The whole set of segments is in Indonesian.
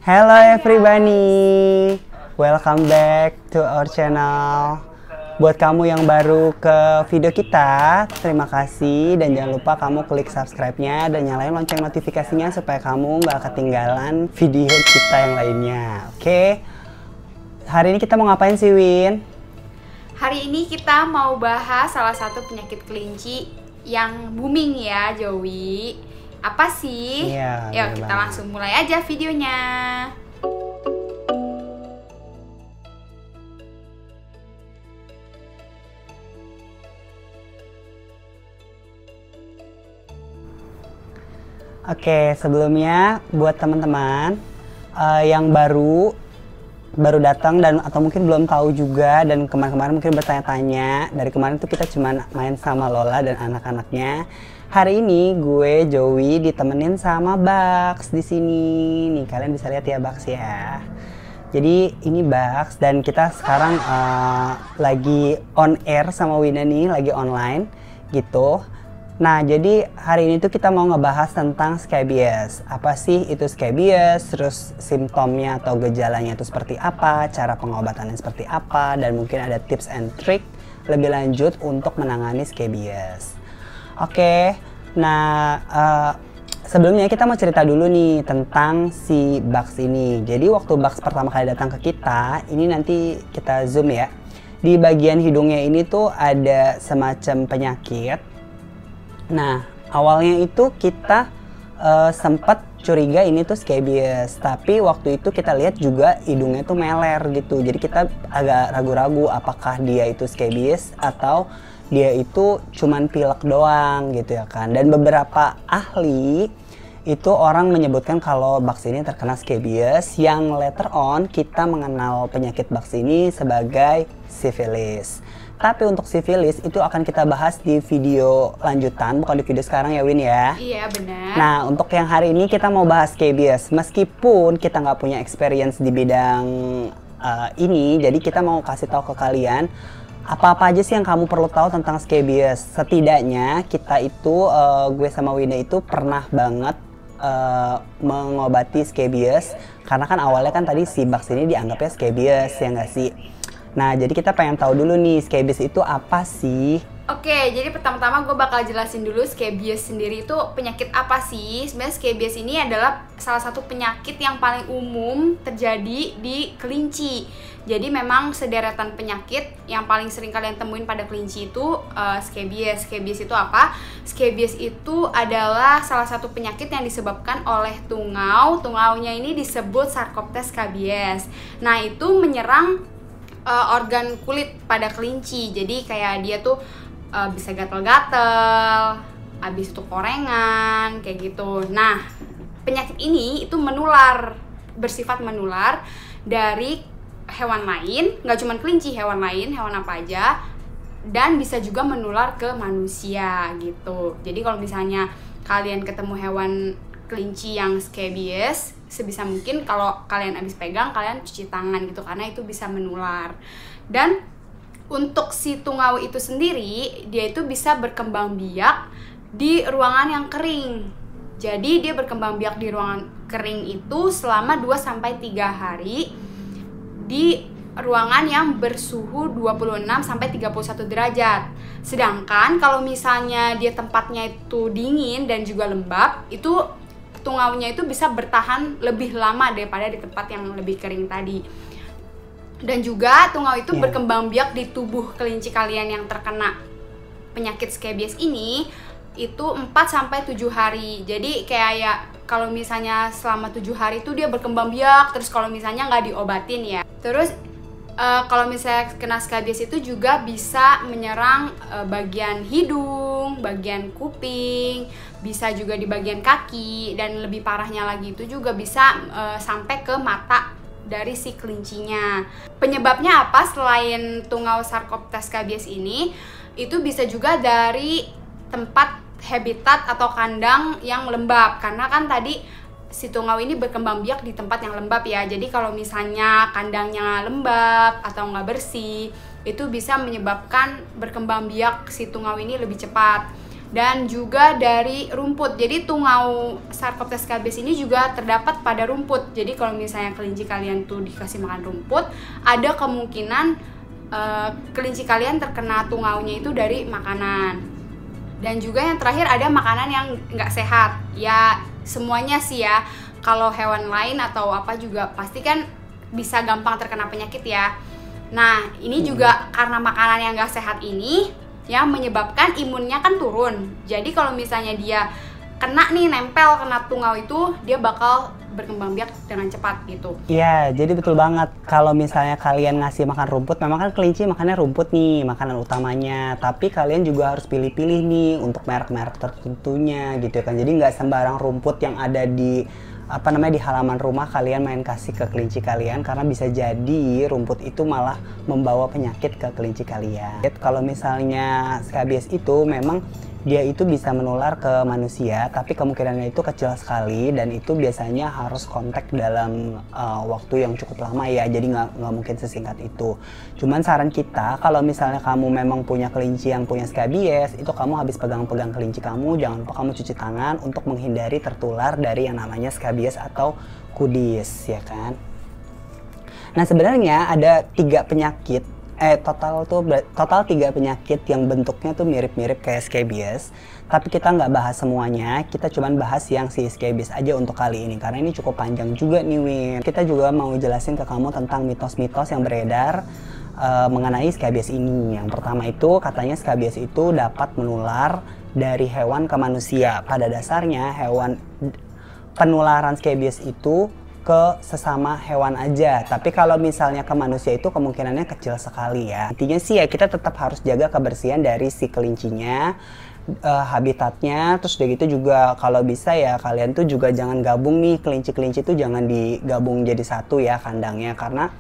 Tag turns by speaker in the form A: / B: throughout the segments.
A: Hello everybody, welcome back to our channel. Buat kamu yang baru ke video kita, terima kasih dan jangan lupa kamu klik subscribe-nya dan nyalain lonceng notifikasinya supaya kamu nggak ketinggalan video kita yang lainnya. Oke, hari ini kita mau ngapain sih, Win?
B: Hari ini kita mau bahas salah satu penyakit kelinci yang booming ya, Joey. Apa sih?
A: Iya,
B: yuk kita langsung mulai aja videonya.
A: Oke, sebelumnya buat teman-teman yang baru datang dan atau mungkin belum tahu juga dan kemarin-kemarin mungkin bertanya-tanya, dari kemarin tuh kita cuma main sama Lola dan anak-anaknya. Hari ini gue Joey ditemenin sama Bugs di sini. Nih kalian bisa lihat ya Bugs ya. Jadi ini Bugs dan kita sekarang lagi on air sama Wina nih, lagi online gitu. Nah, jadi hari ini tuh kita mau ngebahas tentang scabies. Apa sih itu scabies, terus simptomnya atau gejalanya itu seperti apa, cara pengobatannya seperti apa, dan mungkin ada tips and trick lebih lanjut untuk menangani scabies. Oke, nah sebelumnya kita mau cerita dulu nih tentang si Bugs ini. Jadi waktu Bugs pertama kali datang ke kita, ini nanti kita zoom ya. Di bagian hidungnya ini tuh ada semacam penyakit. Nah, awalnya itu kita sempat curiga ini tuh scabies, tapi waktu itu kita lihat juga hidungnya tuh meler gitu. Jadi kita agak ragu-ragu apakah dia itu scabies atau dia itu cuman pilek doang gitu ya kan. Dan beberapa ahli itu orang menyebutkan kalau Bugs ini terkena scabies, yang later on kita mengenal penyakit Bugs ini sebagai sifilis. Tapi untuk sifilis itu akan kita bahas di video lanjutan, bukan di video sekarang ya Win ya?
B: Iya benar.
A: Nah untuk yang hari ini kita mau bahas scabies, meskipun kita nggak punya experience di bidang ini, jadi kita mau kasih tahu ke kalian apa-apa aja sih yang kamu perlu tahu tentang scabies. Setidaknya kita itu, gue sama Wina itu pernah banget mengobati scabies, karena kan awalnya kan tadi si Bugs ini dianggapnya scabies ya nggak sih? Nah, jadi kita pengen tahu dulu nih, scabies itu apa sih?
B: Oke, jadi pertama-tama gue bakal jelasin dulu scabies sendiri itu penyakit apa sih. Sebenarnya scabies ini adalah salah satu penyakit yang paling umum terjadi di kelinci. Jadi memang sederetan penyakit yang paling sering kalian temuin pada kelinci itu scabies. Scabies itu apa? Scabies itu adalah salah satu penyakit yang disebabkan oleh tungau. Tungaunya ini disebut Sarcoptes scabies. Nah, itu menyerang organ kulit pada kelinci. Jadi kayak dia tuh bisa gatel-gatel, habis itu korengan, kayak gitu. Nah, penyakit ini itu menular, bersifat menular dari hewan lain, nggak cuma kelinci, hewan lain, hewan apa aja, dan bisa juga menular ke manusia gitu. Jadi kalau misalnya kalian ketemu hewan kelinci yang scabies, sebisa mungkin kalau kalian habis pegang, kalian cuci tangan gitu, karena itu bisa menular. Dan untuk si tungau itu sendiri, dia itu bisa berkembang biak di ruangan yang kering. Jadi dia berkembang biak di ruangan kering itu selama 2-3 hari di ruangan yang bersuhu 26-31 derajat. Sedangkan kalau misalnya dia tempatnya itu dingin dan juga lembab, itu tungaunya itu bisa bertahan lebih lama daripada di tempat yang lebih kering tadi. Dan juga tungau itu berkembang biak di tubuh kelinci kalian yang terkena penyakit scabies ini itu 4-7 hari. Jadi kayak ya kalau misalnya selama 7 hari itu dia berkembang biak, terus kalau misalnya nggak diobatin ya. Terus kalau misalnya kena scabies itu juga bisa menyerang bagian hidung, bagian kuping, bisa juga di bagian kaki, dan lebih parahnya lagi itu juga bisa sampai ke mata dari si kelincinya. Penyebabnya apa selain tungau Sarcoptes scabies ini? Itu bisa juga dari tempat habitat atau kandang yang lembab, karena kan tadi si tungau ini berkembang biak di tempat yang lembab ya. Jadi kalau misalnya kandangnya lembab atau nggak bersih, itu bisa menyebabkan berkembang biak si tungau ini lebih cepat. dan juga dari rumput. Jadi tungau Sarcoptes scabies ini juga terdapat pada rumput. Jadi kalau misalnya kelinci kalian tuh dikasih makan rumput, ada kemungkinan kelinci kalian terkena tungaunya itu dari makanan. Dan juga yang terakhir ada makanan yang nggak sehat. Ya semuanya sih ya. Kalau hewan lain atau apa juga pasti kan bisa gampang terkena penyakit ya. Nah ini juga karena makanan yang nggak sehat ini yang menyebabkan imunnya kan turun. Jadi kalau misalnya dia kena nih, nempel kena tungau itu, dia bakal berkembang biak dengan cepat gitu.
A: Iya, jadi betul banget. Kalau misalnya kalian ngasih makan rumput, memang kan kelinci makannya rumput nih, makanan utamanya. Tapi kalian juga harus pilih-pilih nih untuk merek-merek tertentunya gitu kan. Jadi nggak sembarang rumput yang ada di di halaman rumah kalian main kasih ke kelinci kalian, karena bisa jadi rumput itu malah membawa penyakit ke kelinci kalian. Kalau misalnya scabies itu memang dia itu bisa menular ke manusia, tapi kemungkinannya itu kecil sekali dan itu biasanya harus kontak dalam waktu yang cukup lama ya, jadi nggak mungkin sesingkat itu. Cuman saran kita, kalau misalnya kamu memang punya kelinci yang punya scabies, itu kamu habis pegang-pegang kelinci kamu, jangan lupa kamu cuci tangan untuk menghindari tertular dari yang namanya scabies atau kudis, ya kan. Nah sebenarnya ada 3 penyakit total 3 penyakit yang bentuknya tuh mirip-mirip kayak scabies, tapi kita nggak bahas semuanya, kita cuman bahas yang si scabies aja untuk kali ini karena ini cukup panjang juga nih Win. Kita juga mau jelasin ke kamu tentang mitos-mitos yang beredar mengenai scabies ini. Yang pertama itu katanya scabies itu dapat menular dari hewan ke manusia. Pada dasarnya penularan scabies itu ke sesama hewan aja, tapi kalau misalnya ke manusia itu kemungkinannya kecil sekali ya. Intinya sih ya kita tetap harus jaga kebersihan dari si kelincinya, habitatnya, terus udah gitu juga kalau bisa ya kalian tuh juga jangan gabung nih kelinci-kelinci tuh jangan digabung jadi satu ya kandangnya, karena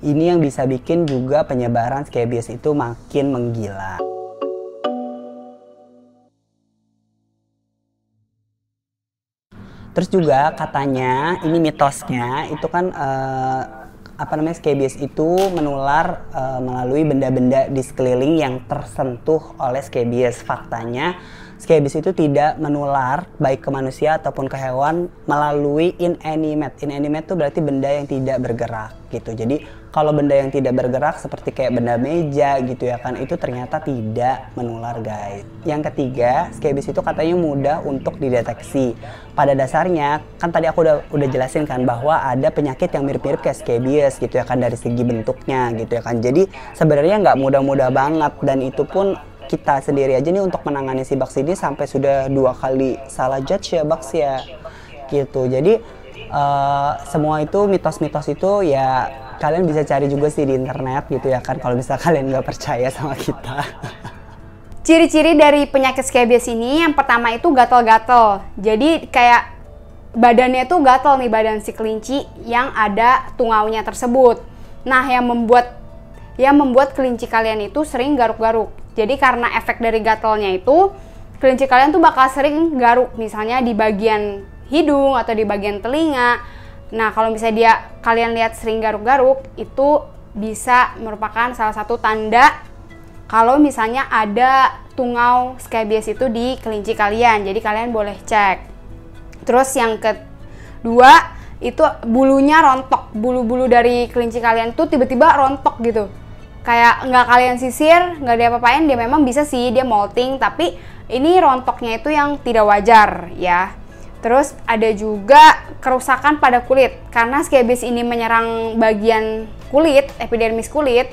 A: ini yang bisa bikin juga penyebaran scabies itu makin menggila. Terus juga katanya ini mitosnya itu kan scabies itu menular melalui benda-benda di sekeliling yang tersentuh oleh scabies. Faktanya scabies itu tidak menular baik ke manusia ataupun ke hewan melalui inanimate. Inanimate itu berarti benda yang tidak bergerak gitu. Jadi kalau benda yang tidak bergerak seperti kayak benda meja gitu ya kan, itu ternyata tidak menular guys. Yang ketiga, scabies itu katanya mudah untuk dideteksi. Pada dasarnya kan tadi aku udah jelasin kan bahwa ada penyakit yang mirip-mirip kayak scabies gitu ya kan dari segi bentuknya gitu ya kan. Jadi sebenarnya nggak mudah-mudah banget, dan itu pun kita sendiri aja nih untuk menangani si Bugs ini sampai sudah 2 kali salah judge ya Bugs ya gitu. Jadi semua itu mitos-mitos itu ya kalian bisa cari juga sih di internet gitu ya kan, kalau misalnya kalian nggak percaya sama kita.
B: Ciri-ciri dari penyakit scabies ini yang pertama itu gatal-gatal. Jadi kayak badannya tuh gatal nih, badan si kelinci yang ada tungaunya tersebut. Nah yang membuat kelinci kalian itu sering garuk-garuk. Jadi karena efek dari gatalnya itu, kelinci kalian tuh bakal sering garuk, misalnya di bagian hidung atau di bagian telinga. Nah kalau misalnya kalian lihat sering garuk-garuk, itu bisa merupakan salah satu tanda kalau misalnya ada tungau scabies itu di kelinci kalian. Jadi kalian boleh cek. Terus yang kedua itu bulunya rontok. Bulu-bulu dari kelinci kalian tuh tiba-tiba rontok gitu. Kayak nggak kalian sisir, nggak diapa-apain, dia memang bisa sih dia molting, tapi ini rontoknya itu yang tidak wajar ya. Terus ada juga kerusakan pada kulit, karena scabies ini menyerang bagian kulit, epidermis kulit,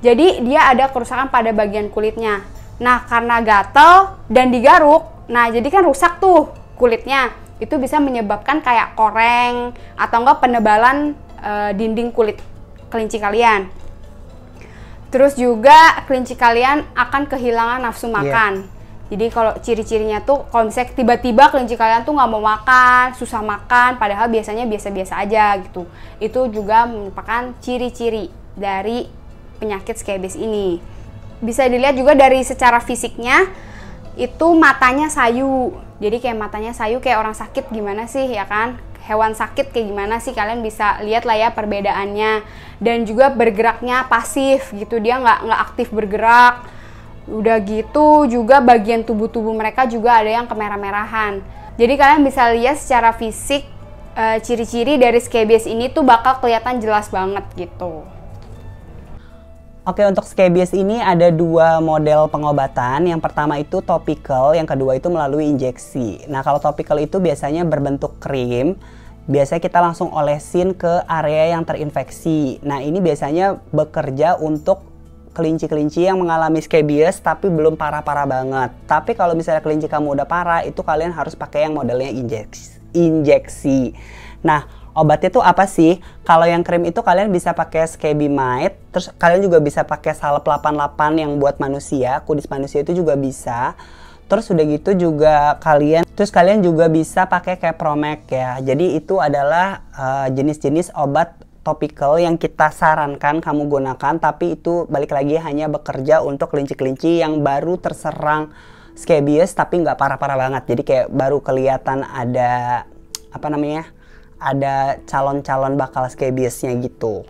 B: jadi dia ada kerusakan pada bagian kulitnya. Nah karena gatal dan digaruk, nah jadi kan rusak tuh kulitnya, itu bisa menyebabkan kayak koreng atau enggak penebalan dinding kulit kelinci kalian. Terus juga kelinci kalian akan kehilangan nafsu makan. Jadi kalau ciri-cirinya tuh kalau misalnya tiba-tiba kelinci kalian tuh nggak mau makan, susah makan, padahal biasanya biasa-biasa aja gitu. Itu juga merupakan ciri-ciri dari penyakit scabies ini. Bisa dilihat juga dari secara fisiknya, itu matanya sayu. Jadi kayak matanya sayu kayak orang sakit gimana sih ya kan? Hewan sakit kayak gimana sih, kalian bisa lihat lah ya perbedaannya. Dan juga bergeraknya pasif gitu, dia nggak aktif bergerak. Udah gitu juga bagian tubuh-tubuh mereka juga ada yang kemerah-merahan. Jadi kalian bisa lihat secara fisik ciri-ciri dari scabies ini tuh bakal kelihatan jelas banget gitu.
A: Oke, untuk scabies ini ada dua model pengobatan. Yang pertama itu topical, yang kedua itu melalui injeksi. Nah, kalau topical itu biasanya berbentuk krim. Biasanya kita langsung olesin ke area yang terinfeksi. Nah, ini biasanya bekerja untuk kelinci-kelinci yang mengalami scabies tapi belum parah-parah banget. Tapi kalau misalnya kelinci kamu udah parah, itu kalian harus pakai yang modelnya injeksi. Nah, obatnya tuh apa sih? Kalau yang krim itu kalian bisa pakai Scabimide, terus kalian juga bisa pakai salep 88 yang buat manusia, kudis manusia itu juga bisa. Terus udah gitu juga kalian juga bisa pakai Kepromek ya. Jadi itu adalah jenis-jenis obat topical yang kita sarankan kamu gunakan, tapi itu balik lagi hanya bekerja untuk kelinci-kelinci yang baru terserang scabies tapi nggak parah-parah banget. Jadi kayak baru kelihatan ada ada calon-calon bakal scabiesnya gitu.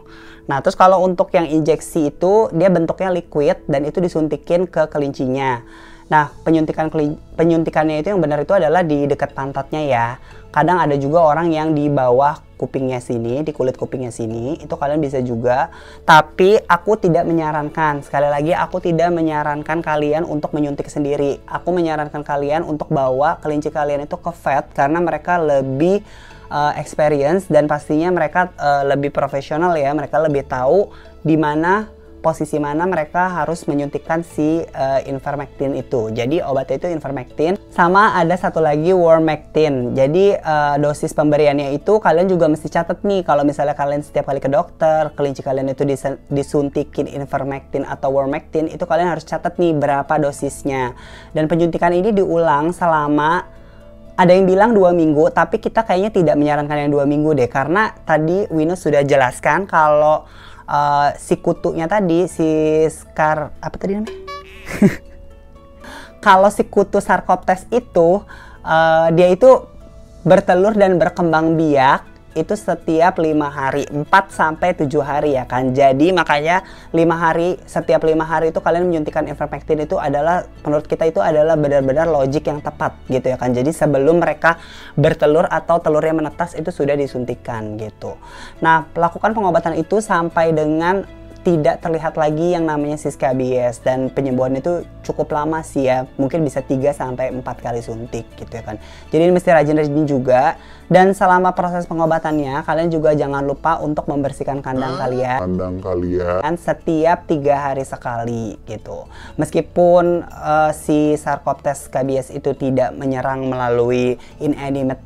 A: Nah, terus kalau untuk yang injeksi itu dia bentuknya liquid dan itu disuntikin ke kelincinya. Nah, penyuntikannya itu yang benar itu adalah di dekat pantatnya ya. Kadang ada juga orang yang di bawah kupingnya sini, di kulit kupingnya sini, itu kalian bisa juga. Tapi aku tidak menyarankan, sekali lagi aku tidak menyarankan kalian untuk menyuntik sendiri. Aku menyarankan kalian untuk bawa kelinci kalian itu ke vet karena mereka lebih experience dan pastinya mereka lebih profesional ya. Mereka lebih tahu di mana posisi mana mereka harus menyuntikkan si Ivermectin itu. Jadi obatnya itu Ivermectin, sama ada satu lagi Wormectin. Jadi dosis pemberiannya itu kalian juga mesti catat nih. Kalau misalnya kalian setiap kali ke dokter, kelinci kalian itu disuntikin Ivermectin atau Wormectin, itu kalian harus catat nih berapa dosisnya. Dan penyuntikan ini diulang selama, ada yang bilang 2 minggu, tapi kita kayaknya tidak menyarankan yang 2 minggu deh. Karena tadi Wino sudah jelaskan kalau si kutunya tadi, apa tadi namanya? Kalau si kutu Sarcoptes itu, dia itu bertelur dan berkembang biak itu setiap 5 hari, 4-7 hari ya kan. Jadi makanya setiap 5 hari itu kalian menyuntikkan Ivermectin itu adalah, menurut kita itu adalah benar-benar logik yang tepat gitu ya kan. Jadi sebelum mereka bertelur atau telurnya menetas itu sudah disuntikan gitu. Nah, lakukan pengobatan itu sampai dengan tidak terlihat lagi yang namanya si scabies, dan penyembuhan itu cukup lama sih ya, mungkin bisa 3-4 kali suntik gitu ya kan. Jadi ini mesti rajin-rajin juga, dan selama proses pengobatannya kalian juga jangan lupa untuk membersihkan kandang kalian setiap 3 hari sekali gitu. Meskipun si Sarcoptes scabies itu tidak menyerang melalui inanimate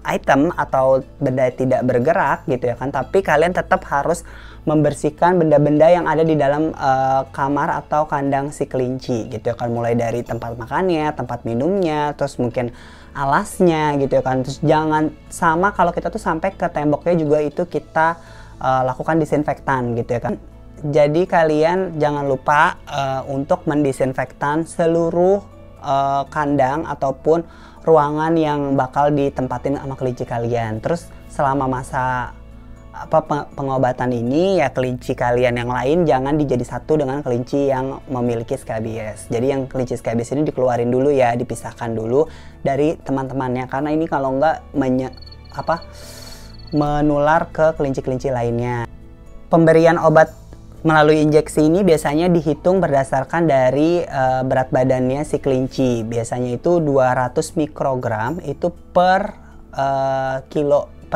A: item atau benda tidak bergerak gitu ya kan, tapi kalian tetap harus membersihkan benda-benda yang ada di dalam kamar atau kandang si kelinci gitu ya kan, mulai dari tempat makannya, tempat minumnya, terus mungkin alasnya gitu ya kan. Terus jangan, sama kalau kita tuh sampai ke temboknya juga itu kita lakukan disinfektan gitu ya kan. Jadi kalian jangan lupa untuk mendisinfektan seluruh kandang ataupun ruangan yang bakal ditempatin sama kelinci kalian. Terus selama masa pengobatan ini ya, kelinci kalian yang lain jangan dijadi satu dengan kelinci yang memiliki scabies. Jadi yang kelinci scabies ini dikeluarin dulu ya, dipisahkan dulu dari teman-temannya, karena ini kalau enggak menular ke kelinci-kelinci lainnya. Pemberian obat melalui injeksi ini biasanya dihitung berdasarkan dari berat badannya si kelinci. Biasanya itu 200 mikrogram itu per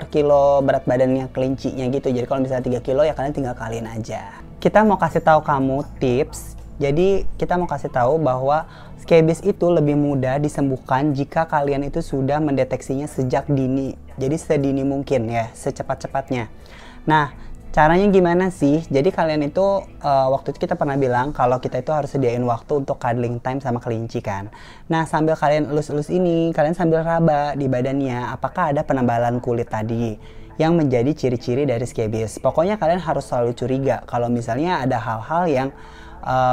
A: kilo berat badannya kelincinya gitu. Jadi kalau misalnya 3 kilo ya kalian tinggal kaliin aja. Kita mau kasih tahu kamu tips. Jadi kita mau kasih tahu bahwa scabies itu lebih mudah disembuhkan jika kalian itu sudah mendeteksinya sejak dini. Jadi sedini mungkin ya, secepat-cepatnya. Nah, caranya gimana sih? Jadi kalian itu waktu itu kita pernah bilang kalau kita itu harus sediain waktu untuk cuddling time sama kelinci kan. Nah, sambil kalian elus-elus ini, kalian sambil raba di badannya apakah ada penebalan kulit tadi yang menjadi ciri-ciri dari scabies. Pokoknya kalian harus selalu curiga kalau misalnya ada hal-hal yang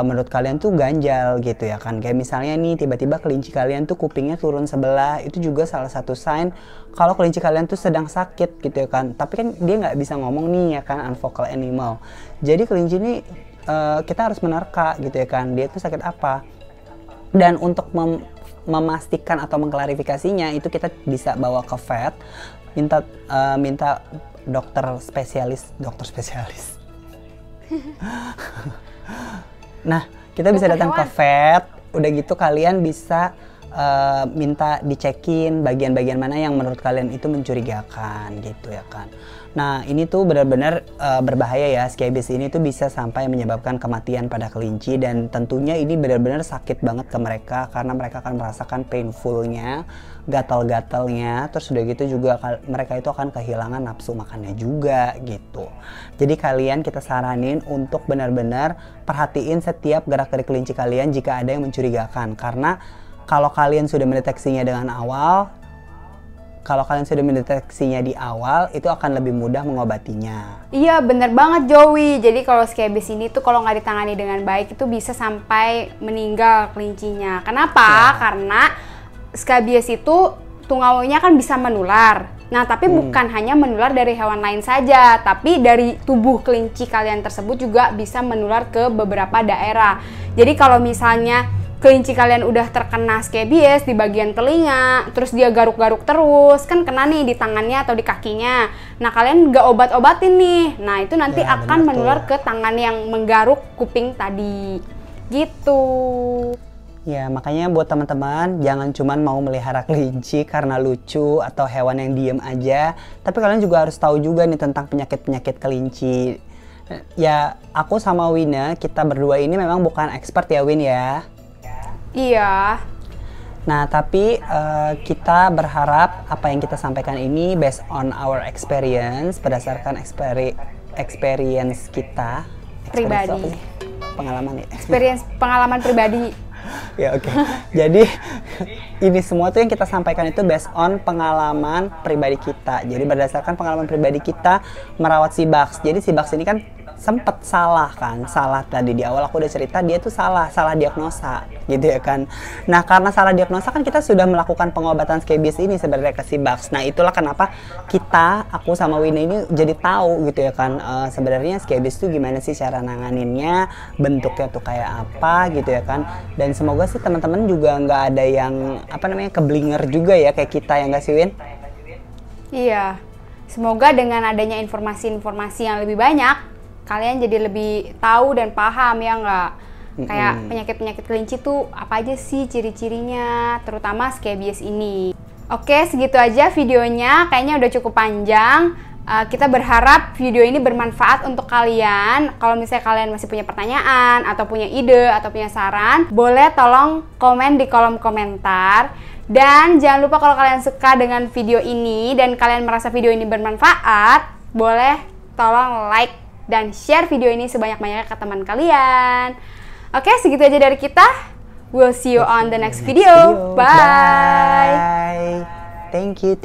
A: menurut kalian tuh ganjal gitu ya kan. Kayak misalnya nih tiba-tiba kelinci kalian tuh kupingnya turun sebelah, itu juga salah satu sign kalau kelinci kalian tuh sedang sakit gitu ya kan. Tapi kan dia nggak bisa ngomong nih ya kan, unvocal animal. Jadi kelinci ini kita harus menerka gitu ya kan, dia itu sakit apa. Dan untuk memastikan atau mengklarifikasinya itu kita bisa bawa ke vet, minta dokter spesialis. Nah, kita bisa datang ke vet, udah gitu kalian bisa minta dicekin bagian-bagian mana yang menurut kalian itu mencurigakan gitu ya kan. Nah, ini tuh benar-benar berbahaya ya, scabies ini tuh bisa sampai menyebabkan kematian pada kelinci, dan tentunya ini benar-benar sakit banget ke mereka karena mereka akan merasakan painfulnya, gatal-gatalnya, terus udah gitu juga mereka itu akan kehilangan nafsu makannya juga gitu. Jadi kalian kita saranin untuk benar-benar perhatiin setiap gerak-gerik kelinci kalian jika ada yang mencurigakan, karena kalau kalian sudah mendeteksinya di awal, itu akan lebih mudah mengobatinya.
B: Iya, bener banget Joey. Jadi kalau scabies ini tuh kalau nggak ditangani dengan baik itu bisa sampai meninggal kelincinya. Kenapa? Karena scabies itu tungaunya kan bisa menular. Nah, tapi bukan hanya menular dari hewan lain saja, tapi dari tubuh kelinci kalian tersebut juga bisa menular ke beberapa daerah. Jadi kalau misalnya kelinci kalian udah terkena scabies di bagian telinga, terus dia garuk-garuk terus, kan kena nih di tangannya atau di kakinya. Nah, kalian nggak obat-obatin nih, nah itu nanti akan menular ke tangan yang menggaruk kuping tadi, gitu.
A: Ya, makanya buat teman-teman jangan cuman mau melihara kelinci karena lucu atau hewan yang diem aja, tapi kalian juga harus tahu juga nih tentang penyakit-penyakit kelinci. Ya, aku sama Wina, kita berdua ini memang bukan expert ya Win ya.
B: Iya.
A: Nah, tapi kita berharap apa yang kita sampaikan ini based on our experience, berdasarkan experience kita
B: pribadi. Pengalaman pribadi.
A: Ya, oke. Jadi ini semua tuh yang kita sampaikan itu based on pengalaman pribadi kita. Jadi berdasarkan pengalaman pribadi kita merawat si Bugs. Jadi si Bugs ini kan sempet salah tadi di awal aku udah cerita, dia tuh salah diagnosa gitu ya kan. Nah, karena salah diagnosa kan kita sudah melakukan pengobatan scabies ini sebenarnya ke si Bugs. Nah, itulah kenapa aku sama Wina ini jadi tahu gitu ya kan, sebenarnya scabies tuh gimana sih cara nanganinnya, bentuknya tuh kayak apa gitu ya kan. Dan semoga sih teman-teman juga nggak ada yang keblinger juga ya kayak kita, ya nggak sih Win?
B: Iya, semoga dengan adanya informasi-informasi yang lebih banyak kalian jadi lebih tahu dan paham, ya nggak? Kayak penyakit-penyakit kelinci tuh apa aja sih ciri-cirinya, terutama scabies ini. Oke, segitu aja videonya, kayaknya udah cukup panjang. Kita berharap video ini bermanfaat untuk kalian. Kalau misalnya kalian masih punya pertanyaan atau punya ide atau punya saran, boleh tolong komen di kolom komentar. Dan jangan lupa kalau kalian suka dengan video ini dan kalian merasa video ini bermanfaat, boleh tolong like dan share video ini sebanyak-banyaknya ke teman kalian. Oke, segitu aja dari kita. We'll see you on the next video. Bye.
A: Thank you.